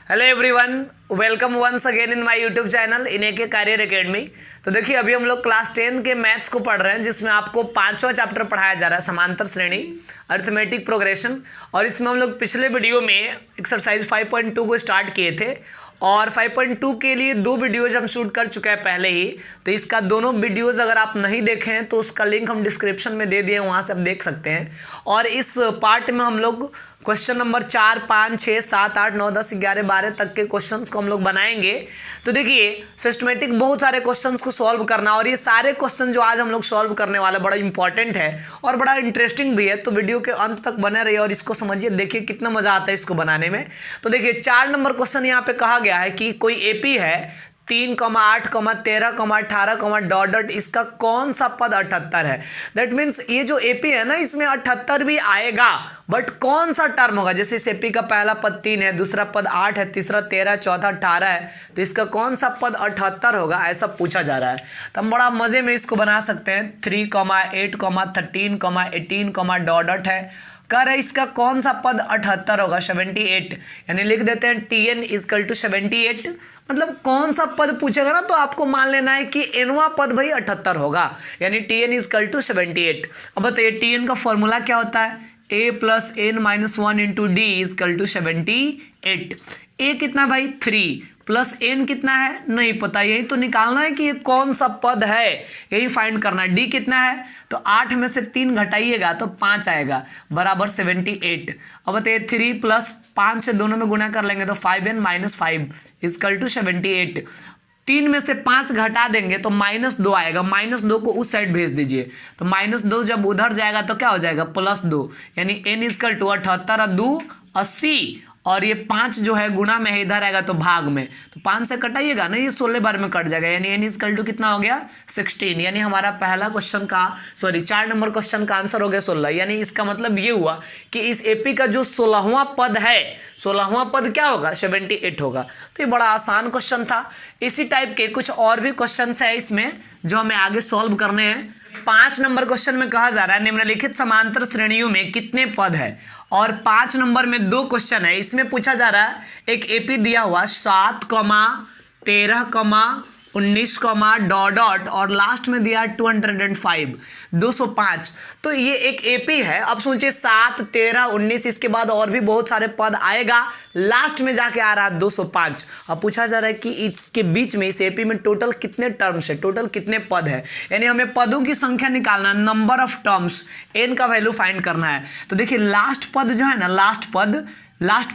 Hello everyone, welcome once again in my YouTube channel in AK career academy. तो देखिए अभी हम लोग क्लास 10 के मैथ्स को पढ़ रहे हैं, जिसमें आपको पांचवा चैप्टर पढ़ाया जा रहा है, समांतर श्रेणी अरिथमेटिक प्रोग्रेशन। और इसमें हम लोग पिछले वीडियो में एक्सरसाइज 5.2 को स्टार्ट किए थे और 5.2 के लिए 2 वीडियोज हम शूट कर चुके हैं पहले ही। तो इसका दोनों वीडियोज अगर आप नहीं देखे हैं तो उसका लिंक हम डिस्क्रिप्शन में दे दिए, वहाँ से आप देख सकते हैं। और इस पार्ट में हम लोग क्वेश्चन नंबर 4, 5, 6, 7, 8, 9, 10, 11, 12 तक के क्वेश्चंस को हम लोग बनाएंगे। तो देखिए सिस्टमेटिक बहुत सारे क्वेश्चंस को सॉल्व करना, और ये सारे क्वेश्चन जो आज हम लोग सॉल्व करने वाले बड़ा इंपॉर्टेंट है और बड़ा इंटरेस्टिंग भी है। तो वीडियो के अंत तक बने रहिए और इसको समझिए, देखिए कितना मजा आता है इसको बनाने में। तो देखिए 4 नंबर क्वेश्चन यहाँ पे कहा गया है कि कोई एपी है 3, 8, 13, 18, डॉट डॉट, इसका कौन सा पद 78 है। दैट मीन्स ये जो एपी है ना, इसमें 78 भी आएगा, बट कौन सा टर्म होगा। जैसे इस एपी का पहला पद 3 है, दूसरा पद 8 है, तीसरा 13, चौथा 18 है, तो इसका कौन सा पद 78 होगा, ऐसा पूछा जा रहा है। तो हम बड़ा मजे में इसको बना सकते हैं। 3, 8, 13, 18, डॉट डॉट है, कह रहे इसका कौन सा पद 78 होगा, 78। यानी लिख देते हैं Tn = 78। मतलब कौन सा पद पूछेगा ना, तो आपको मान लेना है कि nवां पद भाई 78 होगा, यानी Tn = 78। अब बताइए Tn का फॉर्मूला क्या होता है, a + n - 1 × d = 78। a कितना भाई 3 प्लस n कितना है नहीं पता, यही तो निकालना है कि ये कौन सा पद है, यही फाइंड करना है। d कितना है, तो 8 में से 3 घटाइएगा तो 5 आएगा, बराबर 78। अब बताइए 3 + 5 से दोनों में गुना कर लेंगे तो 5n - 5 = 78। 3 में से 5 घटा देंगे तो -2 आएगा, -2 को उस साइड भेज दीजिए, तो -2 जब उधर जाएगा तो क्या हो जाएगा, +2, यानी n = 78 और 2 80। और ये 5 जो है गुणा में है, इधर आएगा तो भाग में, तो 5 से कटाइएगा ना, ये 16 बार में कट जाएगा, यानी n = कितना हो गया 16। यानी हमारा पहला क्वेश्चन का 4 नंबर क्वेश्चन का आंसर हो गया 16। यानी इसका मतलब ये हुआ कि इस एपी का जो 16वां पद है, 16वां पद क्या होगा, 78 होगा। तो ये बड़ा आसान क्वेश्चन था। इसी टाइप के कुछ और भी क्वेश्चन है इसमें जो हमें आगे सॉल्व करने हैं। 5 नंबर क्वेश्चन में कहा जा रहा है निम्नलिखित समांतर श्रेणियों में कितने पद है। और 5 नंबर में 2 क्वेश्चन है। इसमें पूछा जा रहा है एक एपी दिया हुआ 7, 13, 19, डॉट डॉट, और लास्ट में दिया 205, 205। तो ये एक एपी है। अब सोचिए 7, 13, 19, इसके बाद और भी बहुत सारे पद आएगा, लास्ट में जाके आ रहा है 205। अब पूछा जा रहा है कि इसके बीच में, इस एपी में टोटल कितने टर्म्स है, टोटल कितने पद है, यानी हमें पदों की संख्या निकालना, नंबर ऑफ टर्म्स, n का वैल्यू फाइंड करना है। तो देखिए लास्ट पद जो है ना, लास्ट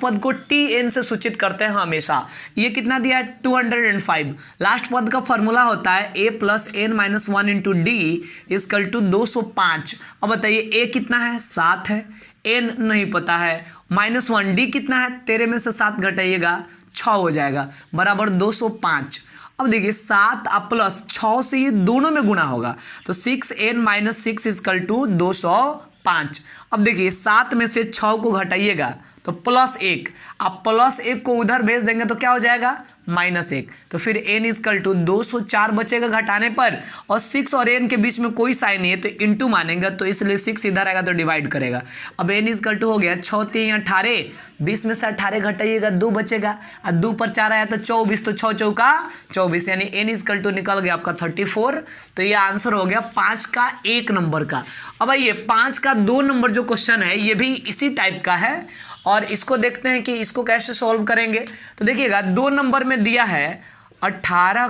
पद को Tn से सूचित करते हैं हमेशा। ये कितना दिया है 205। लास्ट पद का फॉर्मूला होता है a + n - 1 × d = 205। अब बताइए a कितना है, 7 है, n नहीं पता है, -1, d कितना है, 13 में से 7 घटाइएगा 6 हो जाएगा, बराबर 205। अब देखिए 7 प्लस 6 से ये दोनों में गुना होगा, तो 6n - 6 = 205। अब देखिए 7 में से 6 को घटाइएगा तो +1, आप +1 को उधर भेज देंगे तो क्या हो जाएगा, -1। तो फिर n = 204 बचेगा घटाने पर, और 6 और n के बीच में कोई साइन नहीं है तो इंटू मानेंगे, तो इसलिए 6 इधर आएगा तो डिवाइड करेगा। अब n = हो गया 6, 3, 18, 20 में से 18 घटाइएगा 2 बचेगा, और 2 पर 4 आया तो 24, तो 6 चौका 24, यानी n = निकल गया आपका 34। तो ये आंसर हो गया 5 का 1 नंबर का। अब आइए 5 का 2 नंबर जो क्वेश्चन है, ये भी इसी टाइप का है, और इसको देखते हैं कि इसको कैसे सॉल्व करेंगे। तो देखिएगा 2 नंबर में दिया है 18,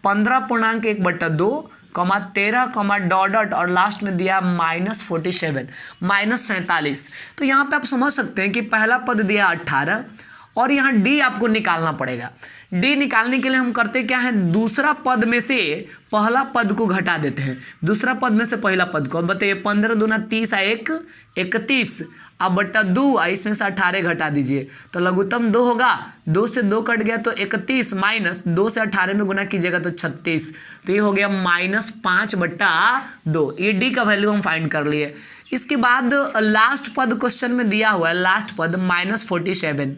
15.1/2, 13, डॉट डॉट, और लास्ट में दिया -47, -47। तो यहाँ पे आप समझ सकते हैं कि पहला पद दिया 18 और यहाँ d आपको निकालना पड़ेगा। d निकालने के लिए हम करते क्या है, दूसरा पद में से पहला पद को घटा देते हैं, दूसरा पद में से पहला पद को। अब बताइए 15 दूना 30 1 31, अब बट्टा 2, इसमें से 18 घटा दीजिए तो लघुत्तम 2 होगा, 2 से 2 कट गया तो 31, माइनस 2 से 18 में गुना कीजिएगा तो 36, तो ये हो गया -5/2। ये d का वैल्यू हम फाइंड कर लिए। इसके बाद लास्ट पद क्वेश्चन में दिया हुआ है, लास्ट पद -47।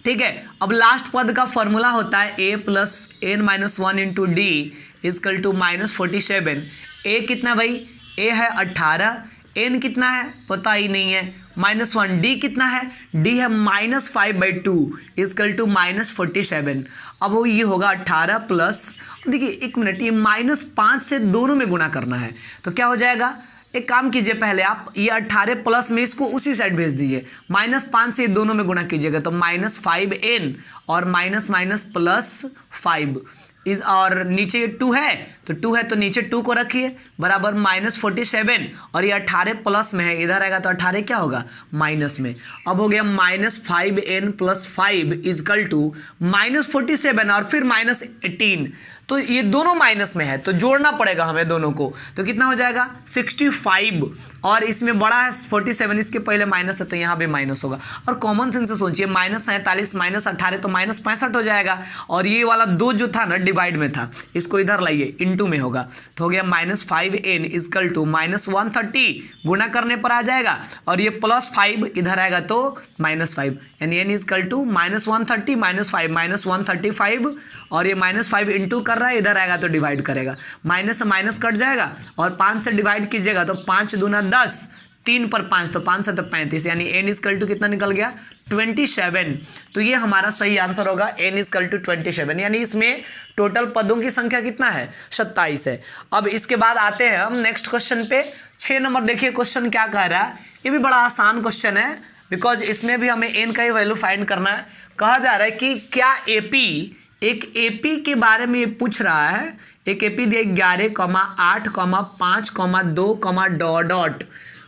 ठीक है, अब लास्ट पद का फॉर्मूला होता है a + n - 1 × d = -47। a कितना भाई, a है 18, n कितना है पता ही नहीं है, -1। डी कितना है, डी है -5/2 इजकल टू -47। अब वो ये होगा 18 प्लस, देखिए एक मिनट, ये -5 से दोनों में गुना करना है तो क्या हो जाएगा, एक काम कीजिए, पहले आप ये 18 प्लस में इसको उसी साइड भेज दीजिए, -5 से दोनों में गुना कीजिएगा तो -5n और माइनस माइनस +5 इस, और नीचे ये 2 है तो 2 है तो नीचे 2 को रखिए बराबर -47 और ये 18 प्लस में है, इधर आएगा तो 18 क्या होगा माइनस में। अब हो गया -5n + 5 इजकल टू -47 और फिर -18, तो ये दोनों माइनस में है तो जोड़ना पड़ेगा हमें दोनों को, तो कितना हो जाएगा 65 और इसमें बड़ा है 47, इसके पहले माइनस है तो यहाँ भी माइनस होगा। और कॉमन सेंस से सोचिए, -47 -18 तो -65 हो जाएगा और ये वाला 2 जो था ना डिवाइड में था, इसको इधर लाइए इनटू में होगा तो हो गया -5n इजकल टू -130, गुणा करने पर आ जाएगा और ये +5 इधर आएगा तो -5, यानी n इजकल टू -130 -5 -135 और ये -5 इंटू कर रहा है, इधर आएगा तो डिवाइड करेगा, माइनस से माइनस कट जाएगा और 5 से डिवाइड कीजिएगा तो 5 दूना 10, 3 पर 5 तो 5 से तो 35, यानी n इजकल टू कितना निकल गया 27। तो ये हमारा सही आंसर होगा n इजकल टू 27, यानी इसमें टोटल पदों की संख्या कितना है 27 है। अब इसके बाद आते हैं हम नेक्स्ट क्वेश्चन पे, 6 नंबर। देखिए क्वेश्चन क्या कह रहा है, ये भी बड़ा आसान क्वेश्चन है बिकॉज इसमें भी हमें n का ही वैल्यू फाइंड करना है। कहा जा रहा है कि क्या एक एपी के बारे में ये पूछ रहा है, एक एपी दिया 11, 8, 5, 2, डॉट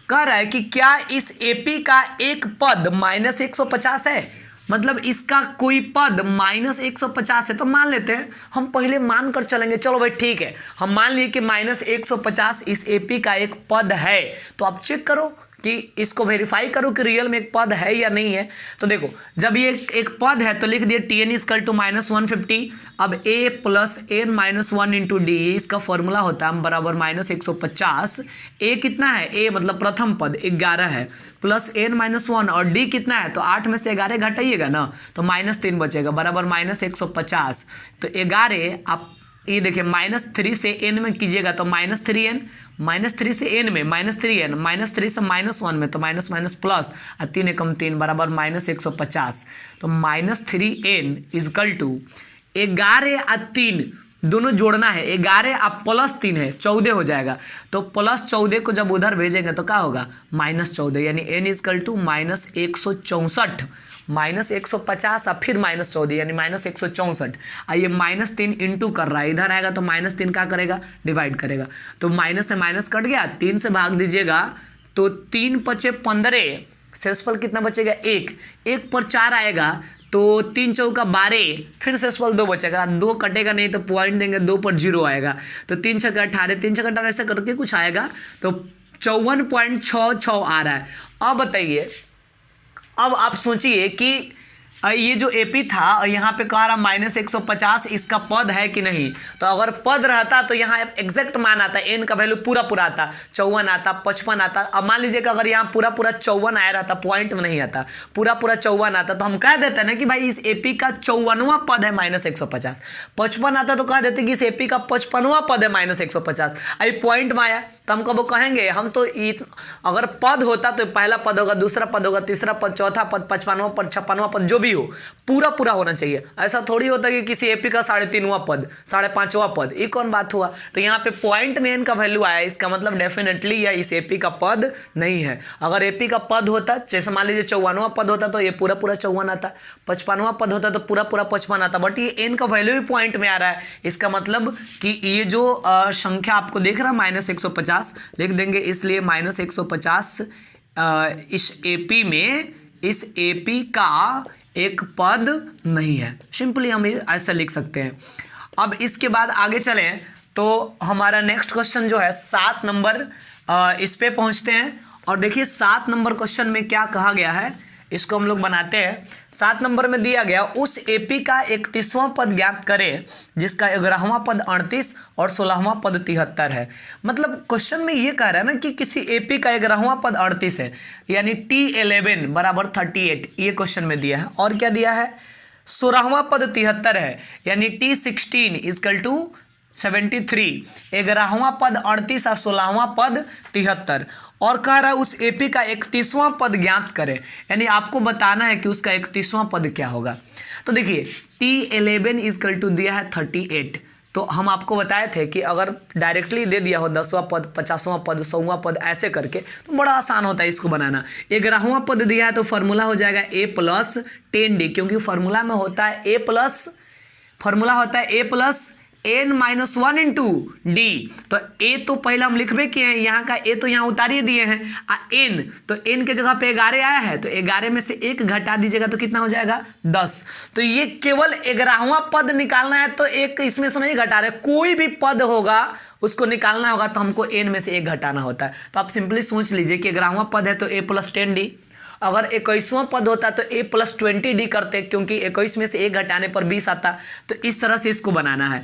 कह रहा है कि क्या इस एपी का एक पद -150 है, मतलब इसका कोई पद -150 है। तो मान लेते हैं, हम पहले मान कर चलेंगे, चलो भाई ठीक है, हम मान लिए कि -150 इस एपी का एक पद है, तो आप चेक करो कि इसको वेरीफाई करो कि रियल में एक पद है या नहीं है। तो देखो जब ये एक पद है तो लिख दिए tn इजकल टू -150। अब a + n - 1 इंटू डी, इसका फॉर्मूला होता है बराबर -150। a कितना है, a मतलब प्रथम पद 11 है, प्लस n - 1 और d कितना है, तो 8 में से 11 घटाइएगा ना तो -3 बचेगा बराबर -150। तो 11 आप ये देखिए -3 से n में कीजिएगा तो -3n, -3 से n में -3n, -3 से -1 में तो माइनस माइनस प्लस, 3 एकम 3 बराबर -150। तो -3n इजकल टू 11 और 3 दोनों जोड़ना है, 11 अब +3 है 14 हो जाएगा, तो +14 को जब उधर भेजेंगे तो क्या होगा -14, यानी n इजकल टू -164 -150 और फिर -14 यानी -164। आइए -3 इंटू कर रहा है, इधर आएगा तो -3 क्या करेगा डिवाइड करेगा, तो माइनस से माइनस कट गया, 3 से भाग दीजिएगा तो 3 × 5 = 15, शेषफल कितना बचेगा 1, 1 पर 4 आएगा तो 3 × 4 = 12, फिर शेषफल 2 बचेगा, 2 कटेगा नहीं तो पॉइंट देंगे, 2 पर 0 आएगा, तो 3 × 6 = 18, 3 × 6 = 18 ऐसे करके कुछ आएगा, तो 54.66 आ रहा है। अब बताइए, अब आप सोचिए कि ये जो एपी था यहाँ पे कह रहा -150 इसका पद है कि नहीं, तो अगर पद रहता तो यहाँ एग्जैक्ट मान आता, एन का वैल्यू पूरा आता, 54 आता, 55 आता। अब मान लीजिए कि अगर यहाँ पूरा 54 आया रहता, पॉइंट में नहीं आता, पूरा 54 आता, तो हम कह देते हैं ना कि भाई इस एपी का 54वां पद है -150। 55 आता तो कह देते कि इस एपी का 55वां पद है -150। आई पॉइंट में आया तो हम कब कहेंगे, हम तो अगर पद होता तो पहला पद होगा, दूसरा पद होगा, तीसरा पद, चौथा पद, 55वां पद, 56वां पद, जो भी हो पूरा होना चाहिए। ऐसा थोड़ी होता कि किसी एपी का 3.5वां पद, 5.5वां पद, ये कौन बात हुआ। तो यहाँ पे पॉइंट में n का वैल्यू आया, इसका मतलब डेफिनेटली यह इस एपी का पद नहीं है। अगर एपी का पद होता, जैसे मान लीजिए 54वां पद होता तो ये पूरा 54 आता, 55वां पद होता तो पूरा 55 आता, बट ये n का वैल्यू भी पॉइंट में आ रहा है। इसका मतलब कि ये जो संख्या आपको देख रहा है -150 लिख देंगे, इसलिए -150 इस एपी का एक पद नहीं है, सिंपली हम ऐसा लिख सकते हैं। अब इसके बाद आगे चलें तो हमारा नेक्स्ट क्वेश्चन जो है 7 नंबर, इस पे पहुंचते हैं और देखिए 7 नंबर क्वेश्चन में क्या कहा गया है, इसको हम लोग बनाते हैं। 7 नंबर में दिया गया, उस एपी का 31वां पद ज्ञात करें जिसका 11वां पद 38 और 16वां पद 73 है। मतलब क्वेश्चन में ये कह रहा है ना कि किसी एपी का 11वां पद 38 है, यानी T11 = 38, ये क्वेश्चन में दिया है। और क्या दिया है, 16वां पद 73 है, यानी T16 = 73, 11वां पद 38 और 16वां पद 73। और कह रहा है उस एपी का 31वां पद ज्ञात करें, यानी आपको बताना है कि उसका 31वां पद क्या होगा। तो देखिए T11 इजकल टू दिया है 38, तो हम आपको बताए थे कि अगर डायरेक्टली दे दिया हो 10वां पद, 50वां पद, 100वां पद ऐसे करके तो बड़ा आसान होता है इसको बनाना। 11वां पद दिया है तो फॉर्मूला हो जाएगा A+10D, क्योंकि फॉर्मूला में होता है A plus n-1 into D. तो ए तो पहले हम लिखबे किए हैं, यहाँ का ए तो यहाँ उतारिए दिए हैं, एन तो एन के जगह पे 11 आया है, तो 11 में से 1 घटा दीजिएगा तो कितना हो जाएगा 10। तो ये केवल 11वां पद निकालना है, तो एक इसमें से नहीं घटा रहे, कोई भी पद होगा उसको निकालना होगा तो हमको एन में से 1 घटाना होता है। तो आप सिंपली सोच लीजिए कि 11वां पद है तो A+10D, अगर 21वां पद होता तो A+20D करते, क्योंकि 21 में से 1 घटाने पर 20 आता। तो इस तरह से इसको बनाना है।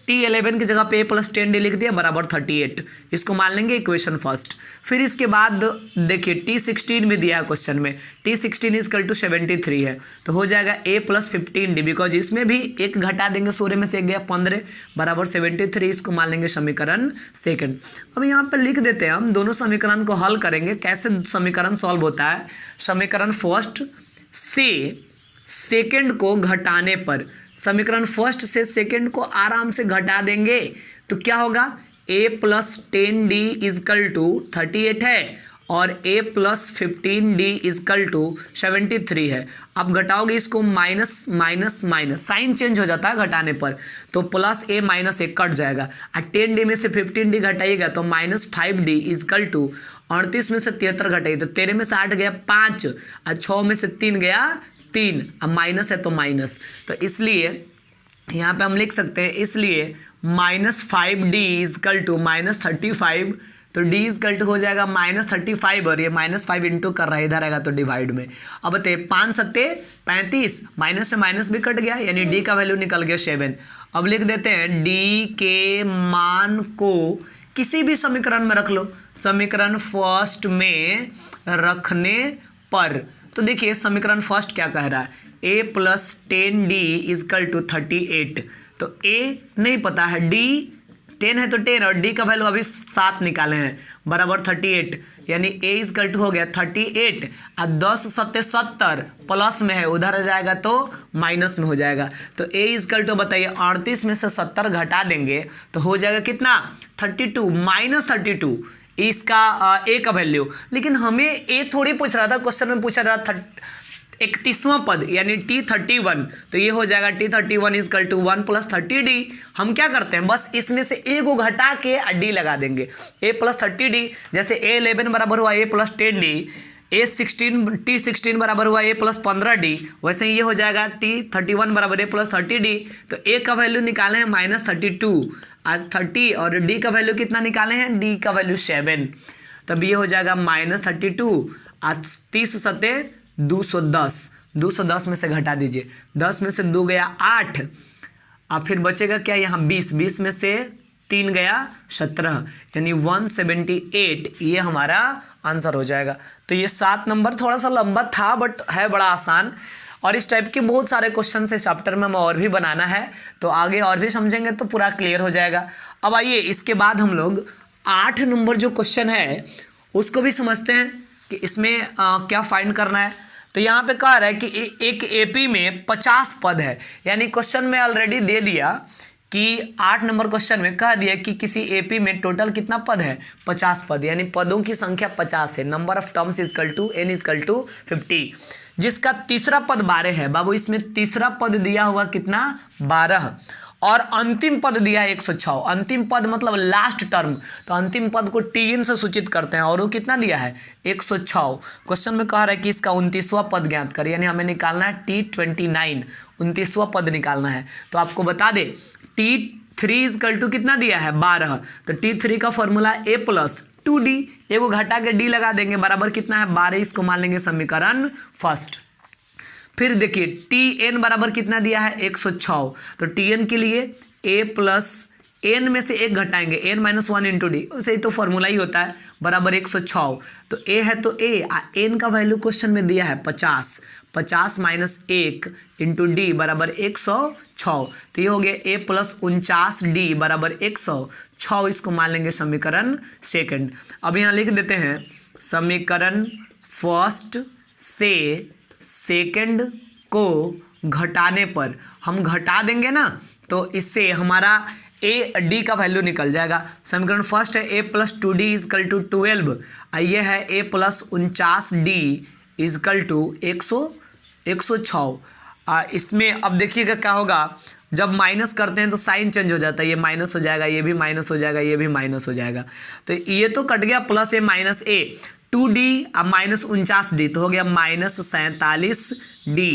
T11 की जगह पे A+10D लिख दिया बराबर 38, इसको मान लेंगे इक्वेशन फर्स्ट। फिर इसके बाद देखिए T16 में दिया है क्वेश्चन में, T16 इजकल टू 73 है, तो हो जाएगा A+15D, बिकॉज इसमें भी 1 घटा देंगे, 16 में से 1 गया 15 बराबर 73, इसको मान लेंगे समीकरण सेकंड। अब यहाँ पर लिख देते हैं, हम दोनों समीकरण को हल करेंगे। कैसे समीकरण सॉल्व होता है, समीकरण फर्स्ट से सेकंड को घटाने पर, समीकरण फर्स्ट से सेकंड को आराम से घटा देंगे तो क्या होगा, A+10D इजकल टू 38 है और A+15D इजकल टू 73 है। अब घटाओगे इसको, minus minus minus, sine change हो जाता है घटाने पर, तो plus A minus A cut जाएगा, और 10D में से 15D घटाइएगा तो -5D इजकल टू 38 में से 73 घटाइए तो 13 में से 8 गया 5 और 6 में से 3 गया 3, अब माइनस है तो माइनस, तो इसलिए यहाँ पे हम लिख सकते हैं, इसलिए -5D इजकल टू -35, तो D इजकल टू हो जाएगा -35, और ये -5 इंटू कर रहा है, इधर आएगा तो डिवाइड में। अब बताइए 5 सत्ते 35, माइनस से माइनस भी कट गया, यानी D का वैल्यू निकल गया 7। अब लिख देते हैं D के मान को किसी भी समीकरण में रख लो, समीकरण फर्स्ट में रखने पर, तो देखिए समीकरण फर्स्ट क्या कह रहा है, A+10D इजकल टू 38, तो A नहीं पता है, D 10 है तो 10 और D का वैल्यू अभी 7 निकाले हैं बराबर 38, यानी A इजकल टू हो गया 38 और 10 सत्ते 70 प्लस में है, उधर आ जाएगा तो माइनस में हो जाएगा। तो A इजकल टू बताइए 38 में से 70 घटा देंगे तो हो जाएगा कितना 32, -32 इसका A का वैल्यू। लेकिन हमें A थोड़ी पूछ रहा था, क्वेश्चन में पूछा रहा था 31वां पद यानी T31, तो ये हो जाएगा T31 इजकल टू 1 + 30D। हम क्या करते हैं, बस इसमें से A को घटा के D लगा देंगे, A + 30D, जैसे A11 बराबर हुआ A+10D, T16 बराबर हुआ A + 15D, वैसे ही ये हो जाएगा T31 बराबर A + 30D। तो A का वैल्यू निकाले हैं -32 और 30, और D का वैल्यू कितना निकाले हैं, D का वैल्यू 7, तब ये हो जाएगा -32 और 30 सत्ते 210 में से घटा दीजिए, 10 में से 2 गया 8, अब फिर बचेगा क्या यहाँ 20 में से 3 गया 17, यानी 178, ये हमारा आंसर हो जाएगा। तो ये 7 नंबर थोड़ा सा लंबा था बट है बड़ा आसान, और इस टाइप के बहुत सारे क्वेश्चन से चैप्टर में हमें और भी बनाना है, तो आगे और भी समझेंगे तो पूरा क्लियर हो जाएगा। अब आइए इसके बाद हम लोग 8 नंबर जो क्वेश्चन है उसको भी समझते हैं कि इसमें क्या फाइंड करना है। तो यहाँ पे कह रहा है कि एक एपी में 50 पद है, यानी क्वेश्चन में ऑलरेडी दे दिया कि 8 नंबर क्वेश्चन में कह दिया कि किसी एपी में टोटल कितना पद है, 50 पद, यानी पदों की संख्या 50 है। Number of terms is equal to n is equal to 50, जिसका तीसरा पद 12 है। बाबू इसमें तीसरा पद दिया हुआ कितना 12, और अंतिम पद दिया है 106। अंतिम पद मतलब लास्ट टर्म, तो अंतिम पद को Tn से सूचित करते हैं, और वो कितना दिया है 106। क्वेश्चन में कह रहा है कि इसका 29वां पद ज्ञात करें, यानी हमें निकालना है T29, 29वां पद निकालना है। तो आपको बता दे T3 इजकल टू कितना दिया है 12, तो T3 का फॉर्मूला A+2D, ए को घटा के D लगा देंगे बराबर कितना है 12, इसको मान लेंगे समीकरण फर्स्ट। फिर देखिए Tn बराबर कितना दिया है 106, तो Tn के लिए A+ एन में से एक घटाएंगे, n minus one into d, वैसे ही तो फॉर्मूला ही होता है, बराबर 106। तो ए है तो ए, एन का वैल्यू क्वेश्चन में दिया है 50, 50 माइनस 1 इंटू डी बराबर 106। तो ये हो गया ए प्लस 49 डी बराबर 106। इसको मान लेंगे समीकरण सेकंड। अब यहाँ लिख देते हैं समीकरण फर्स्ट से सेकंड को घटाने पर, हम घटा देंगे ना तो इससे हमारा ए डी का वैल्यू निकल जाएगा। समीकरण फर्स्ट है ए प्लस 2d इजकल टू 12, ये है ए प्लस 49d इजकल टू 106। इसमें अब देखिएगा क्या होगा, जब माइनस करते हैं तो साइन चेंज हो जाता है, ये माइनस हो जाएगा, ये भी माइनस हो जाएगा, ये भी माइनस हो जाएगा। तो ये तो कट गया प्लस ए माइनस ए, 2d अब माइनस 49d तो हो गया माइनस 47d।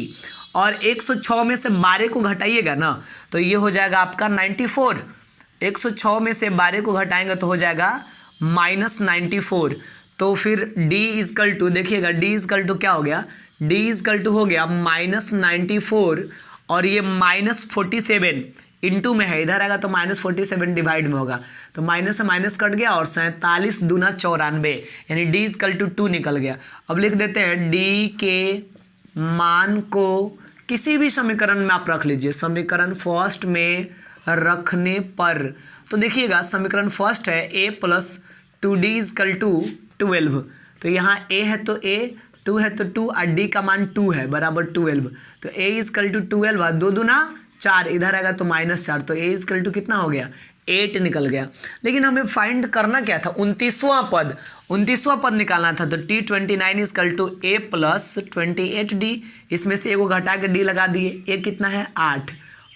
और 106 में से 12 को घटाइएगा ना तो ये हो जाएगा आपका 94। 106 में से 12 को घटाएंगे तो हो जाएगा माइनस 94। तो फिर d इजकल टू, देखिएगा d इजकल टू क्या हो गया, d इजकल टू हो गया माइनस 94 और ये माइनस 47 इंटू में है, इधर आएगा तो माइनस 47 डिवाइड में होगा, तो माइनस से माइनस कट गया और 47 दूना 94 यानी d इजकल टू 2 निकल गया। अब लिख देते हैं d के मान को किसी भी समीकरण में आप रख लीजिए, समीकरण फर्स्ट में रखने पर। तो देखिएगा समीकरण फर्स्ट है a plus 2d is equal to 12, तो यहाँ a है तो a, 2 है तो 2 और d का मान 2 है बराबर 12। तो a इजकल टू 12 2 दूना 4, इधर आएगा तो माइनस 4, तो a इजकल टू कितना हो गया 8 निकल गया। लेकिन हमें फाइंड करना क्या था, 29वां पद, 29वां पद निकालना था। तो t29 is equal to a plus 28d, इसमें से एगो घटा के d लगा दिए, a कितना है 8,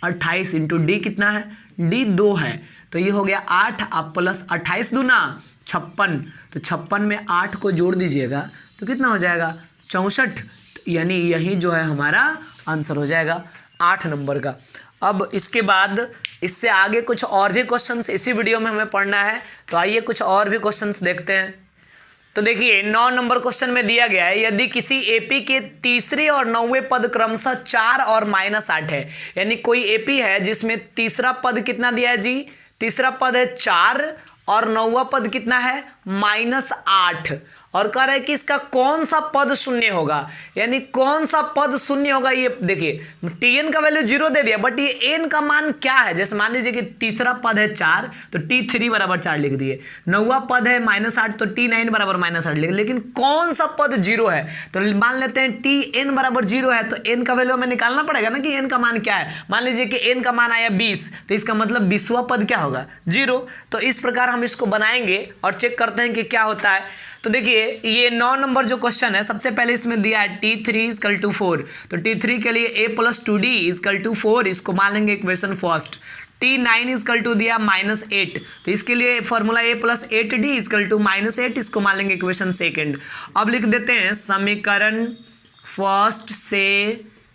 28 इंटू डी कितना है, d 2 है, तो ये हो गया 8 अब प्लस 28 दूना 56, तो 56 में 8 को जोड़ दीजिएगा तो कितना हो जाएगा 64, यानी यही जो है हमारा आंसर हो जाएगा 8 नंबर का। अब इसके बाद इससे आगे कुछ और भी क्वेश्चंस इसी वीडियो में हमें पढ़ना है, तो आइए कुछ और भी क्वेश्चंस देखते हैं। तो देखिए 9 नंबर क्वेश्चन में दिया गया है, यदि किसी एपी के तीसरे और 9वें पद क्रमशः 4 और -8 है, यानी कोई एपी है जिसमें तीसरा पद कितना दिया है जी, तीसरा पद है 4 और 9वां पद कितना है -8, और कह रहा है कि इसका कौन सा पद शून्य होगा, यानी कौन सा पद शून्य होगा। ये देखिए टीएन का वैल्यू 0 दे दिया, बट ये एन का मान क्या है, जैसे मान लीजिए कि तीसरा पद है 4 तो t3 बराबर 4 लिख दिए, 9वां पद है -8 तो t9 बराबर -8 लिख, लेकिन कौन सा पद 0 है, तो मान लेते हैं tn बराबर 0 है, तो n का वैल्यू हमें निकालना पड़ेगा ना कि n का मान क्या है। मान लीजिए कि n का मान आया 20, तो इसका मतलब 20वां पद क्या होगा 0। तो इस प्रकार हम इसको बनाएंगे और चेक करते हैं कि क्या होता है। तो देखिए ये 9 नंबर जो क्वेश्चन है, सबसे पहले इसमें दिया है t3 इजकल टू 4, तो t3 के लिए a plus 2d is equal to 4, इसको मान लेंगे equation first. t9 is equal to दिया -8, तो इसके लिए formula a plus 8d is equal to -8, इसको मान लेंगे इक्वेशन सेकंड। अब लिख देते हैं समीकरण फर्स्ट से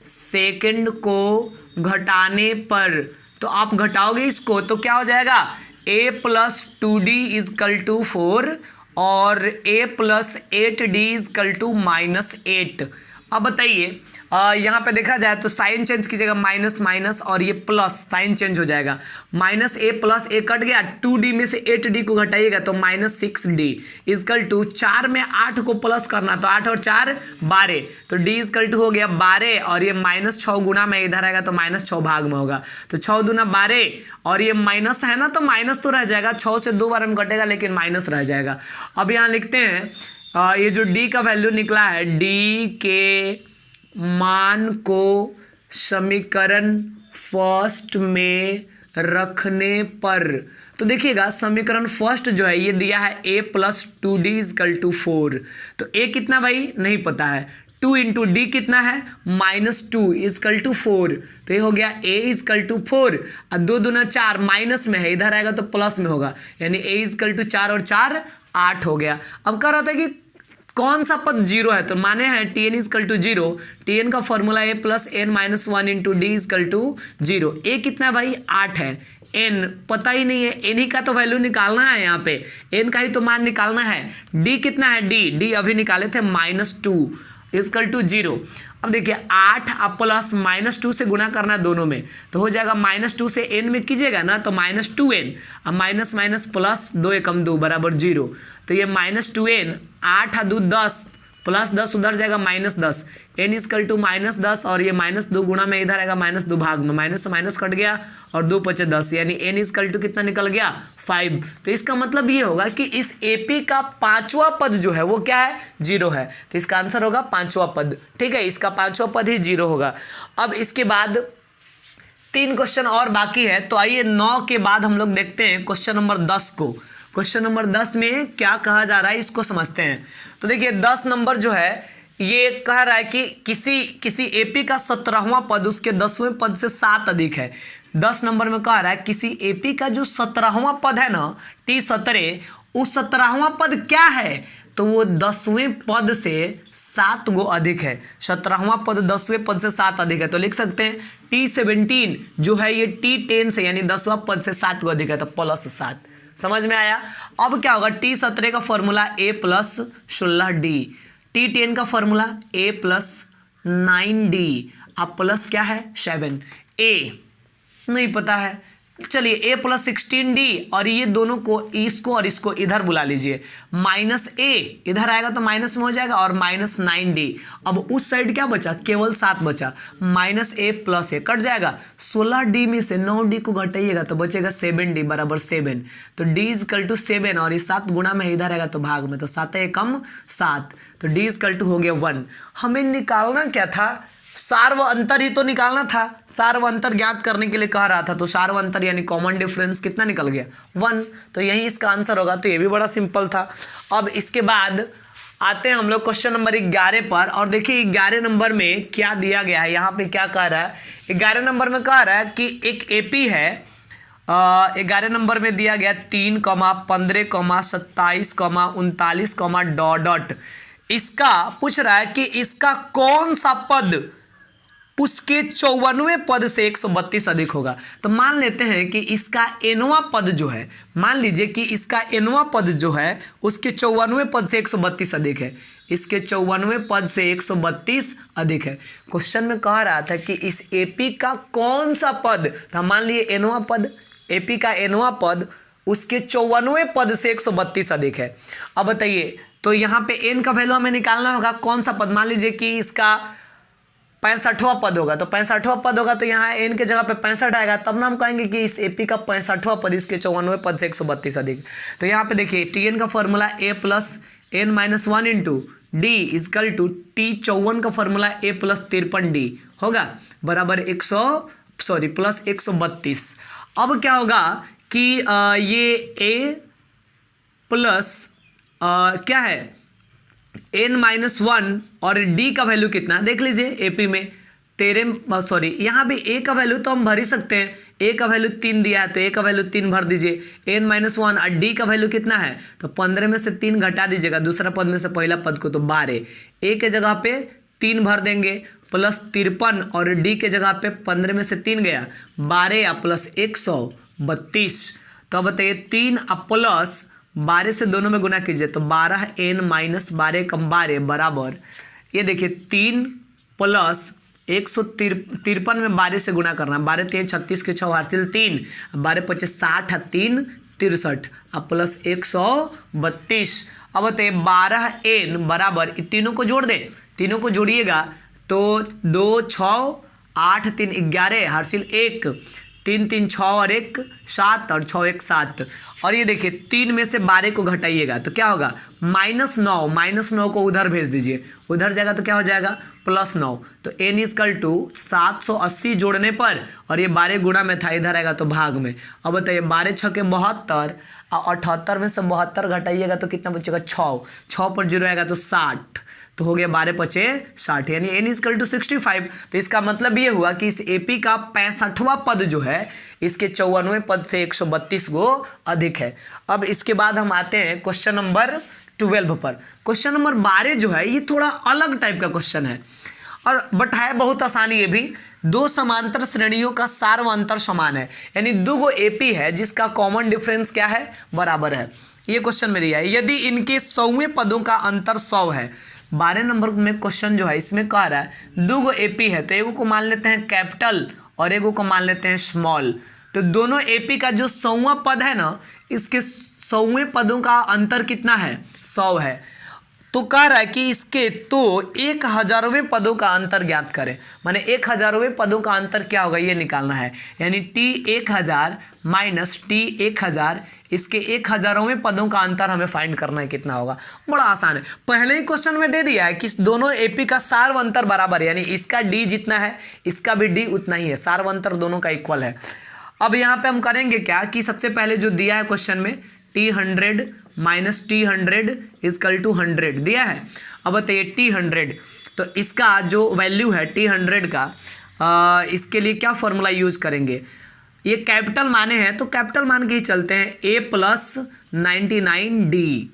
सेकंड को घटाने पर, तो आप घटाओगे इसको तो क्या हो जाएगा a plus 2d is equal to 4 और a plus 8d is equal to -8। अब बताइए यहाँ पे देखा जाए तो साइन चेंज कीजिएगा, माइनस माइनस और ये प्लस साइन चेंज हो जाएगा, -a प्लस a कट गया, 2d में से 8d को घटाइएगा तो -6d इजकल टू 4 में 8 को प्लस करना, तो 8 और 4 12, तो d इजकल टू हो गया 12 और ये -6 गुना में इधर आएगा तो -6 भाग में होगा, तो 6 दूना 12 और ये माइनस है ना तो माइनस तो रह जाएगा, 6 से 2 बार में कटेगा लेकिन माइनस रह जाएगा। अब यहाँ लिखते हैं ये जो d का वैल्यू निकला है, d के मान को समीकरण फर्स्ट में रखने पर, तो देखिएगा समीकरण फर्स्ट जो है ये दिया है a plus 2d is equal to 4, तो a कितना भाई नहीं पता है, 2 इंटू डी कितना है -2 इजकल टू 4, तो ये हो गया a इजकल टू 4 और 2 दूना 4 माइनस में है, इधर आएगा तो प्लस में होगा, यानी a इजकल टू 4 और 4 8 हो गया। अब कह रहा था कि कौन सा पद 0 है, तो माने हैं tn इजकल टू 0, tn का formula a plus n minus 1 into d is equal to 0, a कितना है भाई 8 है, n पता ही नहीं है, n ही का तो वैल्यू निकालना है, यहाँ पे n का ही तो मान निकालना है, d कितना है d अभी निकाले थे -2 इजकल टू 0। अब देखिए 8 अब प्लस -2 से गुणा करना है दोनों में, तो हो जाएगा -2 से n में कीजिएगा ना तो -2n, अब माइनस माइनस प्लस 2 एकम 2 बराबर 0, तो ये -2n 8 आ 2 10 प्लस 10 उधर जाएगा -10, n इजकल टू -10 और ये -2 गुणा में इधर आएगा -2 भाग में, माइनस से माइनस कट गया और 2 पचे 10, यानी n इजकल टू कितना निकल गया 5। तो इसका मतलब ये होगा कि इस AP का पांचवा पद जो है वो क्या है 0 है, तो इसका आंसर होगा पांचवा पद। ठीक है, इसका पांचवा पद ही 0 होगा। अब इसके बाद 3 क्वेश्चन और बाकी है, तो आइए 9 के बाद हम लोग देखते हैं क्वेश्चन नंबर 10 को। क्वेश्चन नंबर 10 में क्या कहा जा रहा है इसको समझते हैं। तो देखिए 10 नंबर जो है ये कह रहा है कि किसी AP का 17वां पद उसके 10वें पद से 7 अधिक है। 10 नंबर में कह रहा है किसी AP का जो 17वां पद है ना T17, उस 17वां पद क्या है, तो वो 10वें पद से 7 गो अधिक है। 17वां पद 10वें पद से 7 अधिक है, तो लिख सकते हैं T17 जो है ये T10 से यानी 10वां पद से 7 गो अधिक है, तो +7। समझ में आया। अब क्या होगा, T17 का फॉर्मूला A + 16D, T10 का फॉर्मूला A + 9D, अब प्लस क्या है 7, A नहीं पता है, चलिए A + 16D और ये दोनों को इसको और इसको इधर बुला लीजिए, -A इधर आएगा तो माइनस में हो जाएगा और -9D। अब उस साइड क्या बचा, केवल 7 बचा, -A + A कट जाएगा, 16D में से 9D को घटाइएगा तो बचेगा 7D बराबर 7, तो D = 7 और इस 7 गुणा में इधर आएगा तो भाग में, तो 7 एकम 7, तो D = हो गया 1। हमें निकालना क्या था, सार्व अंतर ही तो निकालना था। सार्व अंतर ज्ञात करने के लिए कह रहा था, तो सार्व अंतर यानी कॉमन डिफरेंस कितना निकल गया 1, तो यही इसका आंसर होगा। तो ये भी बड़ा सिंपल था। अब इसके बाद आते हैं हम लोग क्वेश्चन नंबर 11 पर, और देखिए 11 नंबर में क्या दिया गया है। यहाँ पे क्या कह रहा है, 11 नंबर में कह रहा है कि एक AP है, 11 नंबर में दिया गया 3, 15, 27, 39, ... इसका पूछ रहा है कि इसका कौन सा पद उसके 54वें पद से 132 अधिक होगा। तो मान लेते हैं कि इसका nवां पद जो है, मान लीजिए कि इसका nवां पद जो है उसके 54वें पद से 132 अधिक है, इसके 54वें पद से 132 अधिक है। क्वेश्चन में कह रहा था कि इस AP का कौन सा पद, तो मान लिए nवां पद, AP का nवां पद उसके 54वें पद से 132 अधिक है। अब बताइए, तो यहाँ पे n का वैल्यू हमें निकालना होगा, कौन सा पद, मान लीजिए कि इसका 65वां पद होगा, तो 65वां पद होगा तो यहाँ n के जगह पे 65 आएगा, तब ना हम कहेंगे कि इस AP का 65वां पद इसके 54वें पद से 132 अधिक। तो यहाँ पे देखिए Tn का formula A + n - 1 × D = T54 का फॉर्मूला A + 53D होगा बराबर + 132। अब क्या होगा कि ये A + क्या है n - 1 और D का वैल्यू कितना देख लीजिए। AP में यहाँ भी A का वैल्यू तो हम भर ही सकते हैं, A का वैल्यू 3 दिया है तो A का वैल्यू 3 भर दीजिए, n - 1 और D का वैल्यू कितना है, तो 15 में से 3 घटा दीजिएगा, दूसरा पद में से पहला पद को, तो 12, A के जगह पे 3 भर देंगे +53 और D के जगह पे 15 में से 3 गया 12 या +132। तो अब बताइए 3 प्लस 12 से दोनों में गुना कीजिए तो 12n - 12 = 12 बराबर, ये देखिए 3 + 153 में 12 से गुना करना, 12 3 36 के 6 हासिल 3, 12 5 60 3 63 अब +132। अब बताइए 12n बराबर, तीनों को जोड़ दें, तीनों को जोड़िएगा तो 2 6 8 3 11 हासिल 1, 3 3 6 और 1 7 और 6 1 7। और ये देखिए 3 में से 12 को घटाइएगा तो क्या होगा -9 को उधर भेज दीजिए, उधर जाएगा तो क्या हो जाएगा +9। तो n = 780 जोड़ने पर, और ये 12 गुणा में था इधर आएगा तो भाग में। अब बताइए 12 6 के 72 और 78 में से 72 घटाइएगा तो कितना बचेगा 6 पर 0 आएगा तो 60, तो हो गया 12 × 5 = 60 यानी n = 65। तो इसका मतलब ये हुआ कि इस AP का 65वां पद जो है इसके 54वें पद से 132 गो अधिक है। अब इसके बाद हम आते हैं क्वेश्चन नंबर 12 पर। क्वेश्चन नंबर 12 जो है ये थोड़ा अलग टाइप का क्वेश्चन है, और बट है बहुत आसानी। ये भी 2 समांतर श्रेणियों का सार्व अंतर समान है, यानी 2 गो AP है जिसका कॉमन डिफरेंस क्या है बराबर है। ये क्वेश्चन में दिया है, यदि इनके 100वें पदों का अंतर 100 है 12 नंबर में क्वेश्चन जो है इसमें कह रहा है 2 एपी है, तो एगो को मान लेते हैं कैपिटल और एगो को मान लेते हैं स्मॉल। तो दोनों एपी का जो 100वां पद है ना, इसके 100वें पदों का अंतर कितना है, 100 है। तो कह रहा है कि इसके तो 1000वें पदों का अंतर ज्ञात करें, माने 1000वें पदों का अंतर क्या होगा ये निकालना है, यानी T1000 माइनस T1000, इसके 1000वें पदों का अंतर हमें फाइंड करना है कितना होगा। बड़ा आसान है, पहले ही क्वेश्चन में दे दिया है कि दोनों एपी का सार्व अंतर बराबर है, यानी इसका D जितना है इसका भी D उतना ही है, सार्व अंतर दोनों का इक्वल है। अब यहाँ पे हम करेंगे क्या कि सबसे पहले जो दिया है क्वेश्चन में T100 minus T100 is equal to 100 दिया है। अब बताइए T100, तो इसका जो वैल्यू है T100 का, इसके लिए क्या फॉर्मूला यूज करेंगे, ये कैपिटल माने हैं तो कैपिटल मान के ही चलते हैं, A+99D।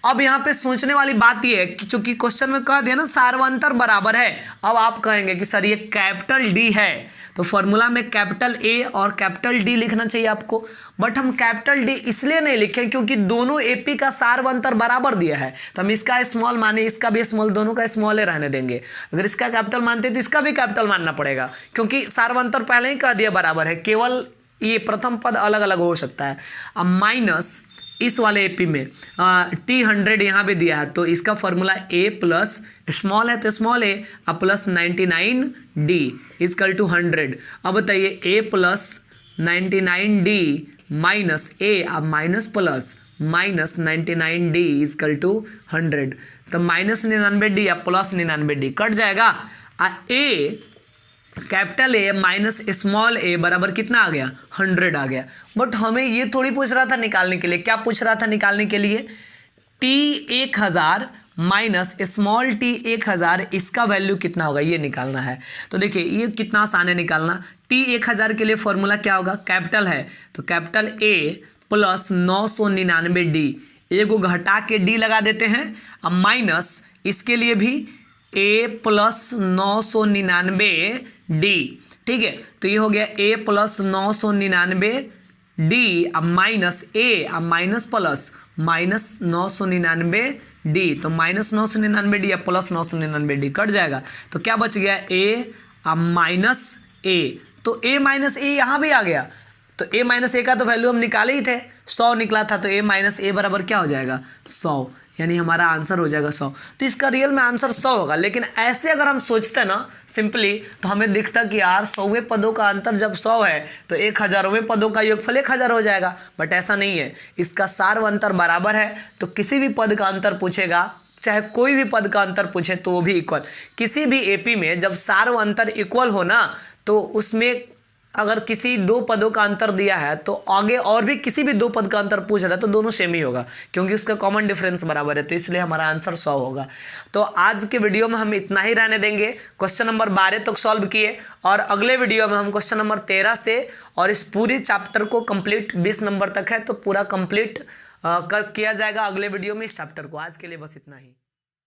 अब यहाँ पे सोचने वाली बात ये है कि चूंकि क्वेश्चन में कह दिया ना सार्वंतर बराबर है, अब आप कहेंगे कि सर ये कैपिटल D है, तो फॉर्मूला में कैपिटल A और कैपिटल D लिखना चाहिए आपको, बट हम कैपिटल D इसलिए नहीं लिखे क्योंकि दोनों एपी का सार्वंतर बराबर दिया है, तो हम इसका स्मॉल माने इसका भी स्मॉल, दोनों का स्मॉल रहने देंगे। अगर इसका कैपिटल मानते तो इसका भी कैपिटल मानना पड़ेगा, क्योंकि सार्वंतर पहले ही कह दिया बराबर है, केवल ये प्रथम पद अलग अलग हो सकता है। अब माइनस इस वाले एपी में T100 यहाँ पे दिया है, तो इसका फॉर्मूला A प्लस स्मॉल है तो स्मॉल a अब प्लस 99D इजकल टू 100। अब बताइए A+99D माइनस A, अब minus plus minus 99D is equal to 100, तो -99D अब प्लस 99D कट जाएगा। A capital A minus small a बराबर कितना आ गया, 100 आ गया। बट हमें ये थोड़ी पूछ रहा था निकालने के लिए, क्या पूछ रहा था निकालने के लिए, T1000 माइनस स्मॉल T1000 इसका वैल्यू कितना होगा ये निकालना है। तो देखिए ये कितना आसान है निकालना। T1000 के लिए फॉर्मूला क्या होगा, कैपिटल है तो कैपिटल A प्लस 999D, एगो घटा के D लगा देते हैं, अब माइनस इसके लिए भी A प्लस 999D, ठीक है। तो ये हो गया A प्लस 999D, अब माइनस A, अब माइनस प्लस माइनस 999D, तो माइनस 999D अब प्लस 999D कट जाएगा, तो क्या बच गया A अब माइनस A, तो A माइनस A यहाँ भी आ गया, तो A माइनस A का तो वैल्यू हम निकाले ही थे, 100 निकला था, तो A माइनस A बराबर क्या हो जाएगा 100, यानी हमारा आंसर हो जाएगा 100। तो इसका रियल में आंसर 100 होगा, लेकिन ऐसे अगर हम सोचते ना सिंपली तो हमें दिखता कि यार 100वें पदों का अंतर जब 100 है तो 1000वें पदों का योगफल 1000 हो जाएगा, बट ऐसा नहीं है, इसका सार्व अंतर बराबर है, तो किसी भी पद का अंतर पूछेगा, चाहे कोई भी पद का अंतर पूछे तो वो भी इक्वल। किसी भी एपी में जब सार्व अंतर इक्वल हो ना, तो उसमें अगर किसी दो पदों का अंतर दिया है तो आगे और भी किसी भी दो पद का अंतर पूछ रहा है तो दोनों सेम ही होगा, क्योंकि उसका कॉमन डिफरेंस बराबर है, तो इसलिए हमारा आंसर 100 होगा। तो आज के वीडियो में हम इतना ही रहने देंगे, क्वेश्चन नंबर 12 तक सॉल्व किए, और अगले वीडियो में हम क्वेश्चन नंबर 13 से और इस पूरी चैप्टर को कंप्लीट 20 नंबर तक है तो पूरा कंप्लीट किया जाएगा अगले वीडियो में इस चैप्टर को। आज के लिए बस इतना ही।